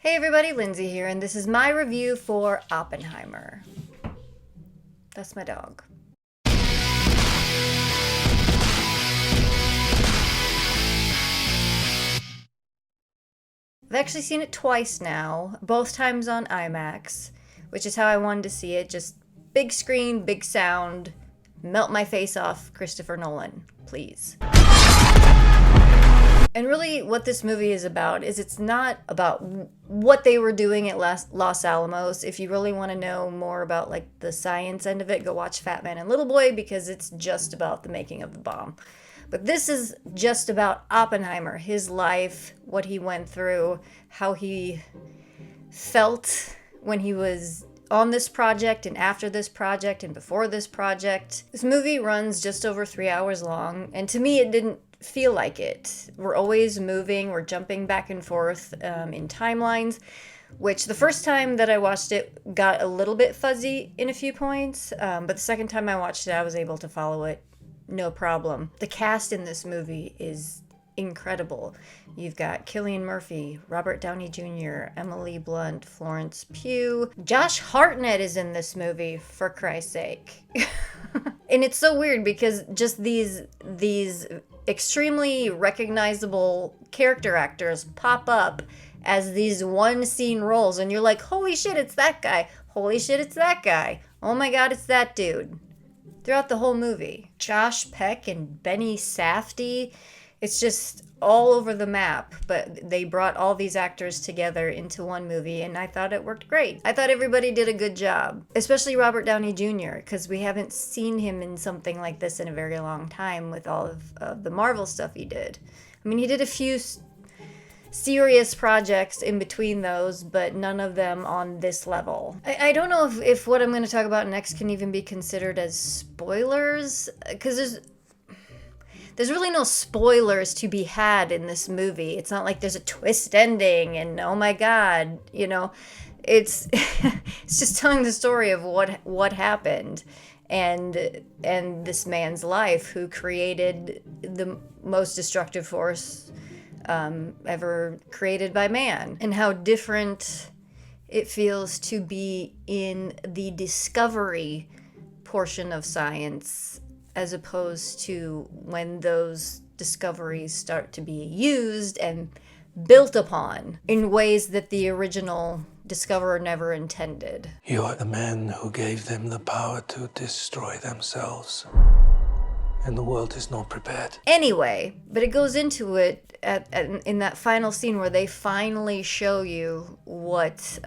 Hey everybody, Lindsay here, and this is my review for Oppenheimer. That's my dog. I've actually seen it twice now, both times on IMAX, which is how I wanted to see it. Just big screen, big sound, melt my face off, Christopher Nolan, please. And really, what this movie is about is it's not about what they were doing at Los Alamos. If you really want to know more about like the science end of it, go watch Fat Man and Little Boy because it's just about the making of the bomb. But this is just about Oppenheimer, his life, what he went through, how he felt when he was on this project and after this project and before this project. This movie runs just over 3 hours long, and to me, it didn't feel like it. We're always moving, we're jumping back and forth in timelines, which the first time that I watched it got a little bit fuzzy in a few points, but the second time I watched it, I was able to follow it no problem. The cast in this movie is incredible. You've got Cillian Murphy, Robert Downey Jr., Emily Blunt, Florence Pugh. Josh Hartnett is in this movie, for Christ's sake. And it's so weird because just these extremely recognizable character actors pop up as these one scene roles, and you're like, holy shit, it's that guy. Holy shit, it's that guy. Oh my god, it's that dude. Throughout the whole movie. Josh Peck and Benny Safdie, it's just all over the map, but they brought all these actors together into one movie, and I thought it worked great. I thought everybody did a good job, especially Robert Downey Jr., because we haven't seen him in something like this in a very long time with all of the Marvel stuff he did. I mean, he did a few serious projects in between those, but none of them on this level. I don't know if what I'm going to talk about next can even be considered as spoilers, because there's really no spoilers to be had in this movie. It's not like there's a twist ending and oh my god, you know, it's it's just telling the story of what happened and this man's life who created the most destructive force ever created by man, and how different it feels to be in the discovery portion of science as opposed to when those discoveries start to be used and built upon in ways that the original discoverer never intended. You are the man who gave them the power to destroy themselves. And the world is not prepared. Anyway, but it goes into it in that final scene where they finally show you what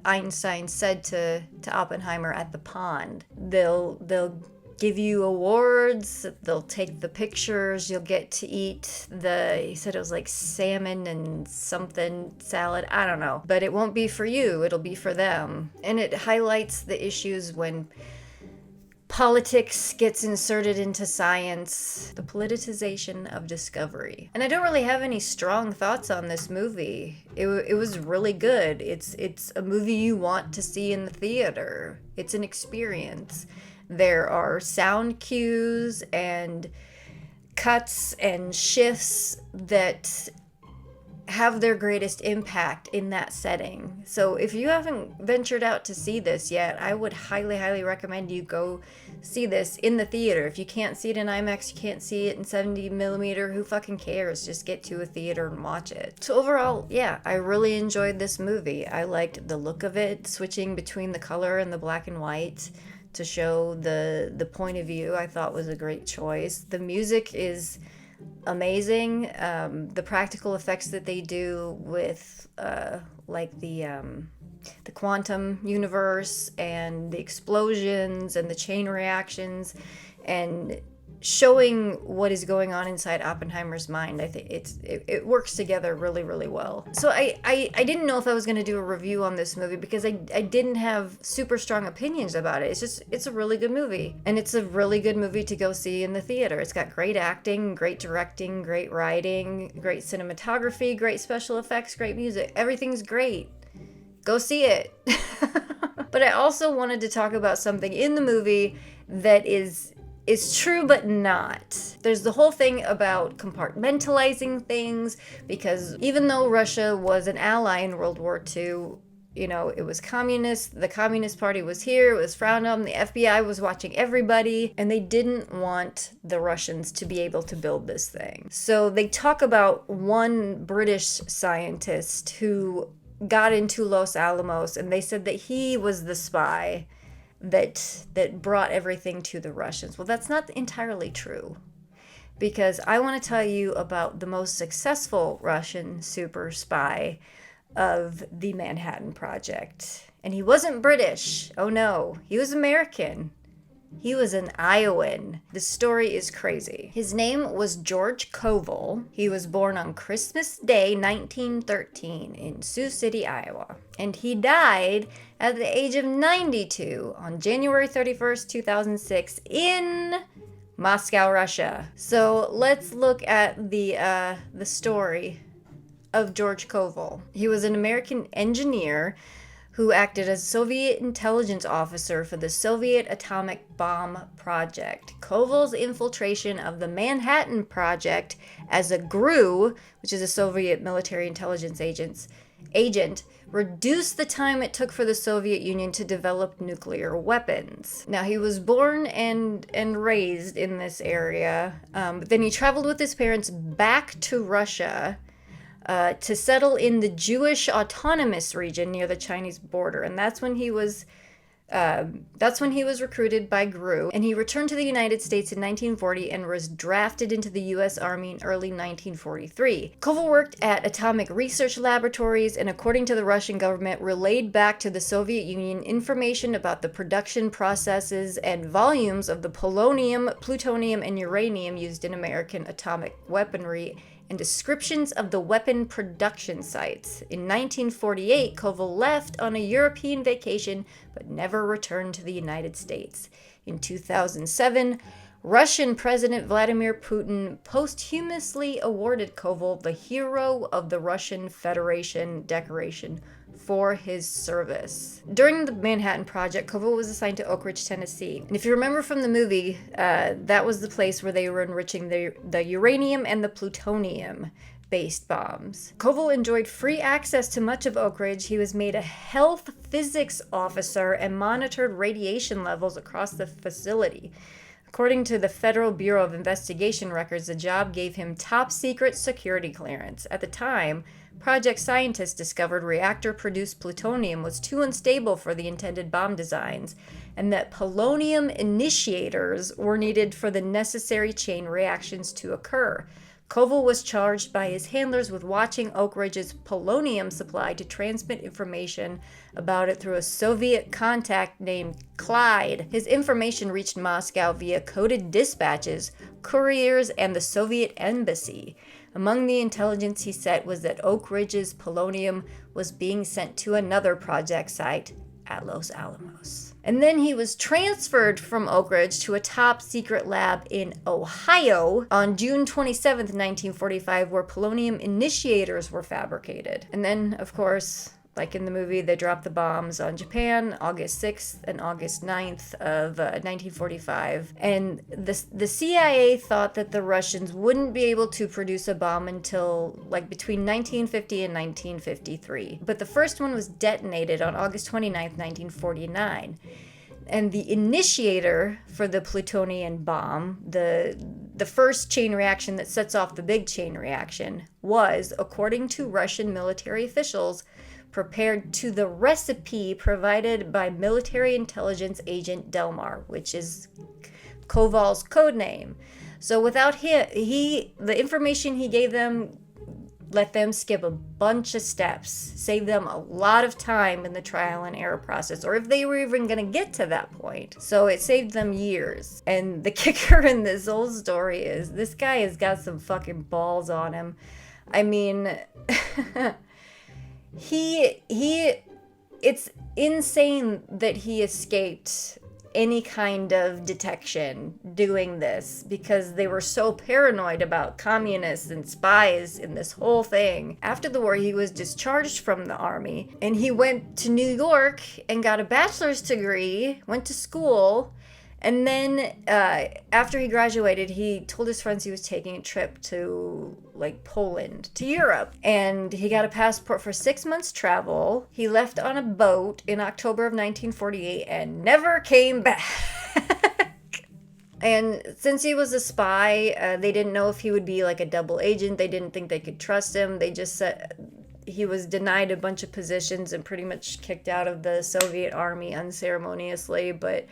Einstein said to Oppenheimer at the pond. They'll give you awards, they'll take the pictures, you'll get to eat he said it was like salmon and something salad, I don't know. But it won't be for you, it'll be for them. And it highlights the issues when politics gets inserted into science, the politicization of discovery. And I don't really have any strong thoughts on this movie. It was really good. It's a movie you want to see in the theater. It's an experience. There are sound cues and cuts and shifts that have their greatest impact in that setting. So if you haven't ventured out to see this yet, I would highly, highly recommend you go see this in the theater. If you can't see it in IMAX, you can't see it in 70 millimeter, who fucking cares? Just get to a theater and watch it. So overall, yeah, I really enjoyed this movie. I liked the look of it, switching between the color and the black and white to show the point of view, I thought was a great choice. The music is amazing. The practical effects that they do with like the quantum universe and the explosions and the chain reactions and showing what is going on inside Oppenheimer's mind, I think it works together really, really well. So I didn't know if I was going to do a review on this movie because I didn't have super strong opinions about it. It's a really good movie, and it's a really good movie to go see in the theater. It's got great acting, great directing, great writing, great cinematography, great special effects, great music. Everything's great. Go see it. But I also wanted to talk about something in the movie that is is true but not. There's the whole thing about compartmentalizing things, because even though Russia was an ally in World War II, you know, it was communist, the Communist Party was here, it was frowned on, the FBI was watching everybody, and they didn't want the Russians to be able to build this thing. So they talk about one British scientist who got into Los Alamos, and they said that he was the spy that brought everything to the Russians. Well, that's not entirely true, because I want to tell you about the most successful Russian super spy of the Manhattan Project. And he wasn't British. Oh no, he was American. He was an Iowan. The story is crazy. His name was George Koval. He was born on Christmas Day, 1913, in Sioux City, Iowa. And he died at the age of 92 on January 31st, 2006, in Moscow, Russia. So let's look at the story of George Koval. He was an American engineer who acted as Soviet intelligence officer for the Soviet atomic bomb project. Koval's infiltration of the Manhattan Project as a GRU, which is a Soviet military intelligence agent, reduced the time it took for the Soviet Union to develop nuclear weapons. Now, he was born and raised in this area, but then he traveled with his parents back to Russia to settle in the Jewish autonomous region near the Chinese border, and that's when he was recruited by GRU, and he returned to the United States in 1940 and was drafted into the U.S. Army in early 1943. Koval worked at atomic research laboratories, and according to the Russian government, relayed back to the Soviet Union information about the production processes and volumes of the polonium, plutonium, and uranium used in American atomic weaponry, and descriptions of the weapon production sites. In 1948, Koval left on a European vacation but never returned to the United States. In 2007, Russian President Vladimir Putin posthumously awarded Koval the Hero of the Russian Federation decoration for his service. During the Manhattan Project, Koval was assigned to Oak Ridge, Tennessee. And if you remember from the movie, that was the place where they were enriching the uranium and the plutonium-based bombs. Koval enjoyed free access to much of Oak Ridge. He was made a health physics officer and monitored radiation levels across the facility. According to the Federal Bureau of Investigation records, the job gave him top-secret security clearance. At the time, project scientists discovered reactor-produced plutonium was too unstable for the intended bomb designs, and that polonium initiators were needed for the necessary chain reactions to occur. Koval was charged by his handlers with watching Oak Ridge's polonium supply to transmit information about it through a Soviet contact named Clyde. His information reached Moscow via coded dispatches, couriers, and the Soviet embassy. Among the intelligence he sent was that Oak Ridge's polonium was being sent to another project site at Los Alamos. And then he was transferred from Oak Ridge to a top-secret lab in Ohio on June 27, 1945, where polonium initiators were fabricated. And then, of course, like in the movie, they dropped the bombs on Japan August 6th and August 9th of 1945. And the CIA thought that the Russians wouldn't be able to produce a bomb until like between 1950 and 1953. But the first one was detonated on August 29th, 1949. And the initiator for the plutonium bomb, the first chain reaction that sets off the big chain reaction, was, according to Russian military officials, prepared to the recipe provided by military intelligence agent Delmar, which is Koval's code name. So without him, the information he gave them let them skip a bunch of steps, saved them a lot of time in the trial and error process, or if they were even going to get to that point. So it saved them years. And the kicker in this whole story is this guy has got some fucking balls on him. I mean, it's insane that he escaped any kind of detection doing this, because they were so paranoid about communists and spies in this whole thing. After the war, he was discharged from the army, and he went to New York and got a bachelor's degree, went to school, And then after he graduated, he told his friends he was taking a trip to like Poland, to Europe. And he got a passport for 6 months travel. He left on a boat in October of 1948 and never came back. And since he was a spy, they didn't know if he would be like a double agent. They didn't think they could trust him. They just said he was denied a bunch of positions and pretty much kicked out of the Soviet army unceremoniously. But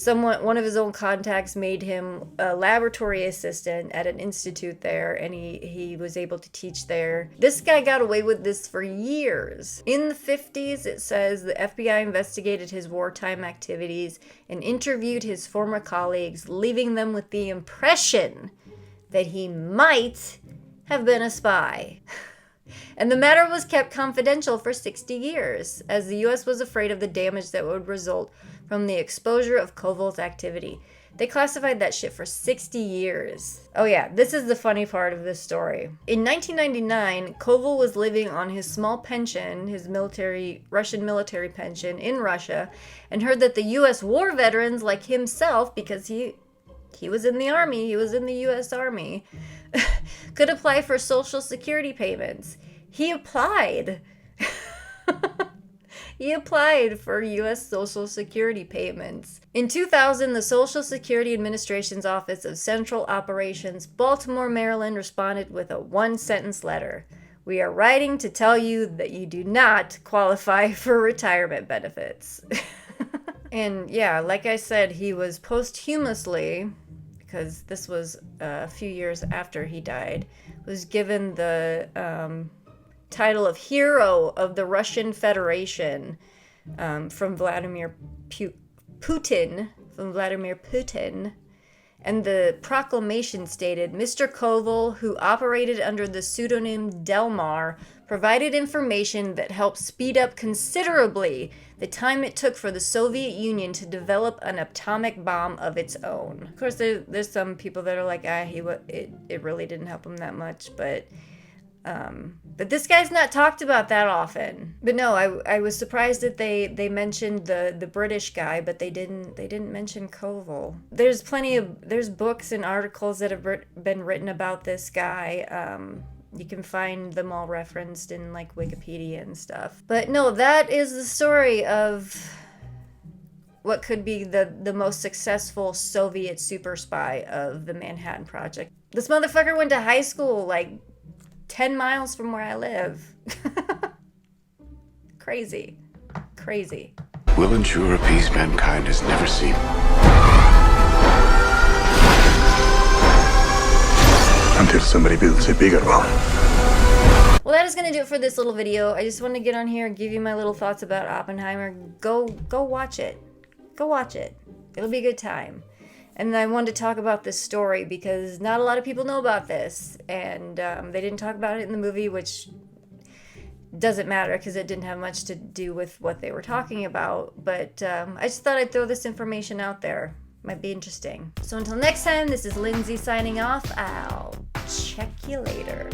one of his own contacts made him a laboratory assistant at an institute there, and he was able to teach there. This guy got away with this for years. In the 50s, it says the FBI investigated his wartime activities and interviewed his former colleagues, leaving them with the impression that he might have been a spy. And the matter was kept confidential for 60 years, as the U.S. was afraid of the damage that would result from the exposure of Koval's activity. They classified that shit for 60 years. Oh yeah, this is the funny part of this story. In 1999, Koval was living on his small pension, his Russian military pension in Russia, and heard that the U.S. war veterans like himself, because he was in the army, he was in the U.S. Army, could apply for Social Security payments. He applied. He applied for U.S. Social Security payments. In 2000, the Social Security Administration's Office of Central Operations, Baltimore, Maryland, responded with a one-sentence letter. We are writing to tell you that you do not qualify for retirement benefits. And yeah, like I said, he was posthumously, because this was a few years after he died, was given the title of Hero of the Russian Federation from Vladimir Putin. And the proclamation stated, Mr. Koval, who operated under the pseudonym Delmar, provided information that helped speed up considerably the time it took for the Soviet Union to develop an atomic bomb of its own. Of course, there's some people that are like, it really didn't help him that much, but this guy's not talked about that often. But no, I was surprised that they mentioned the British guy, but they didn't mention Koval. There's books and articles that have been written about this guy. You can find them all referenced in like Wikipedia and stuff. But no, that is the story of what could be the most successful Soviet super spy of the Manhattan Project. This motherfucker went to high school like 10 miles from where I live. Crazy. Will ensure a peace mankind has never seen. Until somebody builds a bigger one. Well, that is going to do it for this little video. I just want to get on here and give you my little thoughts about Oppenheimer. Go watch it. Go watch it. It'll be a good time. And I wanted to talk about this story because not a lot of people know about this. And they didn't talk about it in the movie, which doesn't matter because it didn't have much to do with what they were talking about. But I just thought I'd throw this information out there. Might be interesting. So until next time, this is Lindsay signing off. I'll check you later.